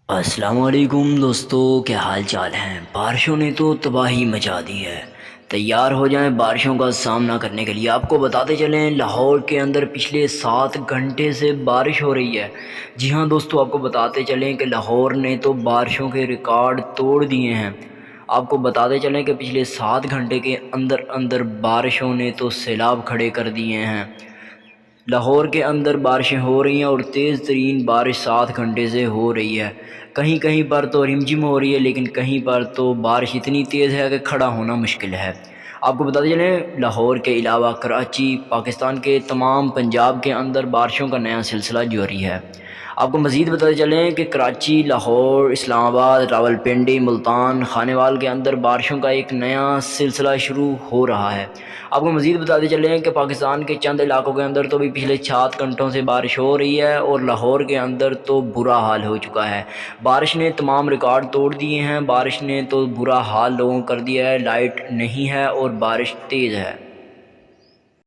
السلام علیکم دوستو، کیا حال چال ہیں؟ بارشوں نے تو تباہی مچا دی ہے۔ تیار ہو جائیں بارشوں کا سامنا کرنے کے لیے۔ آپ کو بتاتے چلیں لاہور کے اندر پچھلے 7 گھنٹے سے بارش ہو رہی ہے۔ جی ہاں دوستو، آپ کو بتاتے چلیں کہ لاہور نے تو بارشوں کے ریکارڈ توڑ دیے ہیں۔ آپ کو بتاتے چلیں کہ پچھلے 7 گھنٹے کے اندر اندر بارشوں نے تو سیلاب کھڑے کر دیے ہیں۔ لاہور کے اندر بارشیں ہو رہی ہیں اور تیز ترین بارش 7 گھنٹے سے ہو رہی ہے۔ کہیں کہیں پر تو رمجھم ہو رہی ہے، لیکن کہیں پر تو بارش اتنی تیز ہے کہ کھڑا ہونا مشکل ہے۔ آپ کو بتاتے چلیں لاہور کے علاوہ کراچی، پاکستان کے تمام پنجاب کے اندر بارشوں کا نیا سلسلہ جاری ہے۔ آپ کو مزید بتاتے چلیں کہ کراچی، لاہور، اسلام آباد، راولپنڈی، ملتان، خانیوال کے اندر بارشوں کا ایک نیا سلسلہ شروع ہو رہا ہے۔ آپ کو مزید بتاتے چلیں کہ پاکستان کے چند علاقوں کے اندر تو بھی پچھلے 7 گھنٹوں سے بارش ہو رہی ہے اور لاہور کے اندر تو برا حال ہو چکا ہے۔ بارش نے تمام ریکارڈ توڑ دیے ہیں۔ بارش نے تو برا حال لوگوں کر دیا ہے، لائٹ نہیں ہے اور بارش تیز ہے۔